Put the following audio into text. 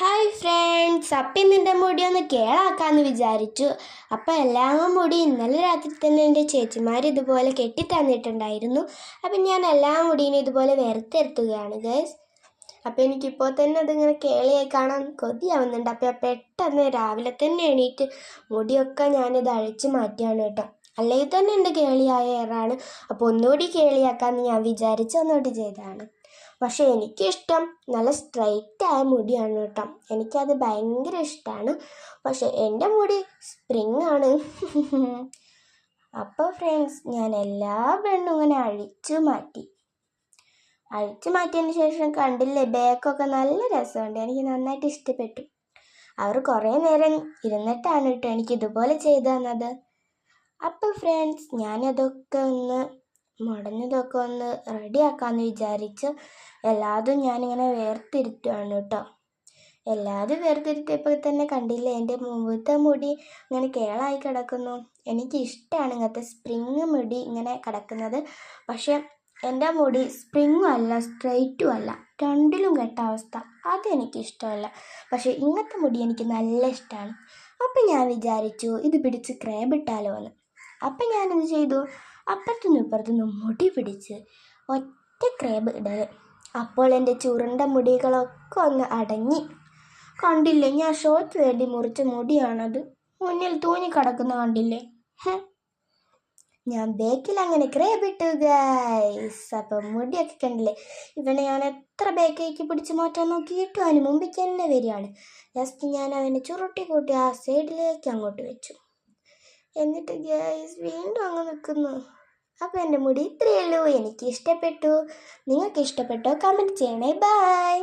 Hi friends, അപ്പം ഇന്ന് മുടി ഒന്ന് കേളാക്കാമെന്ന് വിചാരിച്ചു. അപ്പം എല്ലാം മുടി ഇന്നലെ രാത്രി തന്നെ എൻ്റെ ചേച്ചിമാർ ഇതുപോലെ കെട്ടി തന്നിട്ടുണ്ടായിരുന്നു. അപ്പം ഞാൻ എല്ലാ മുടിയും ഇതുപോലെ വെറുത്തെടുത്തുകയാണ് ഗൈസ്. അപ്പം എനിക്കിപ്പോൾ തന്നെ അതിങ്ങനെ കേളിയായി കാണാൻ കൊതിയാവുന്നുണ്ട്. അപ്പം പെട്ടെന്ന് രാവിലെ തന്നെ എണീറ്റ് മുടിയൊക്കെ ഞാനിത് അഴിച്ചു മാറ്റിയാണ് കേട്ടോ. അല്ലെങ്കിൽ തന്നെ എൻ്റെ കേളിയായ എയറാണ്. അപ്പോൾ ഒന്നുകൂടി കേളിയാക്കാമെന്ന് ഞാൻ വിചാരിച്ച് ഒന്നുകൂടി ചെയ്തതാണ്. പക്ഷെ എനിക്കിഷ്ടം നല്ല സ്ട്രൈറ്റായ മുടിയാണ് കേട്ടോ. എനിക്കത് ഭയങ്കര ഇഷ്ടമാണ്. പക്ഷെ എൻ്റെ മുടി സ്പ്രിങ് ആണ്. അപ്പോൾ ഫ്രണ്ട്സ്, ഞാൻ എല്ലാ പെണ്ണും ഇങ്ങനെ അഴിച്ചു മാറ്റിയതിന് ശേഷം കണ്ടില്ലേ, ബാക്കൊക്കെ നല്ല രസമുണ്ട്. എനിക്ക് നന്നായിട്ട് ഇഷ്ടപ്പെട്ടു. അവർ കുറേ നേരം ഇരുന്നിട്ടാണ് കേട്ടോ എനിക്ക് ഇതുപോലെ ചെയ്തു തന്നത്. അപ്പോൾ ഫ്രണ്ട്സ്, ഞാനതൊക്കെ ഒന്ന് മുടഞ്ഞതൊക്കെ ഒന്ന് റെഡിയാക്കാമെന്ന് വിചാരിച്ച് എല്ലാതും ഞാനിങ്ങനെ വേർതിരുത്തുകയാണ് കേട്ടോ. എല്ലാതും വേർതിരുത്തിയപ്പോൾ തന്നെ കണ്ടില്ലേ, എൻ്റെ മുമ്പത്തെ മുടി ഇങ്ങനെ കേളായി കിടക്കുന്നു. എനിക്കിഷ്ടമാണ് ഇങ്ങനത്തെ സ്പ്രിങ് മുടി ഇങ്ങനെ കിടക്കുന്നത്. പക്ഷെ എൻ്റെ മുടി സ്പ്രിങ്ങും അല്ല സ്ട്രെയിറ്റും അല്ല, രണ്ടിലും കെട്ട അവസ്ഥ, അതെനിക്കിഷ്ടമല്ല. പക്ഷെ ഇങ്ങനത്തെ മുടി എനിക്ക് നല്ല ഇഷ്ടമാണ്. അപ്പം ഞാൻ വിചാരിച്ചു ഇത് പിടിച്ച് ക്രേബ് ഇട്ടാലോ എന്ന്. അപ്പം ഞാനെന്ത് ചെയ്തു, അപ്പുറത്തുനിന്നും ഇപ്പുറത്തുനിന്നും മുടി പിടിച്ച് ഒറ്റ ക്രേബ് ഇടൽ. അപ്പോൾ എൻ്റെ ചുരുണ്ട മുടികളൊക്കെ ഒന്ന് അടങ്ങി. കണ്ടില്ലേ, ഞാൻ ഷോർട്ട് വേണ്ടി മുറിച്ച മുടിയാണത്. മുന്നിൽ തൂങ്ങി കിടക്കുന്ന കണ്ടില്ലേ. ഞാൻ ബേക്കിൽ അങ്ങനെ ക്രേബ് ഇട്ടു ഗൈസ്. അപ്പം മുടിയൊക്കെ കണ്ടില്ലേ. ഇവനെ ഞാൻ എത്ര ബേക്കേക്ക് പിടിച്ച് മാറ്റാൻ നോക്കിയിട്ടും അതിന് മുമ്പിലേക്ക് തന്നെ വരികയാണ്. ജസ്റ്റ് ഞാൻ അവനെ ചുരുട്ടി കൂട്ടി ആ സൈഡിലേക്ക് അങ്ങോട്ട് വെച്ചു. എന്നിട്ട് ഗൈസ് വീണ്ടും അങ്ങ് നിൽക്കുന്നു. അപ്പോൾ എൻ്റെ മുടി ഇത്രയേ ഉള്ളൂ. എനിക്ക് ഇഷ്ടപ്പെട്ടു. നിങ്ങൾക്ക് ഇഷ്ടപ്പെട്ടോ? കമൻറ്റ് ചെയ്യണേ. ബൈ.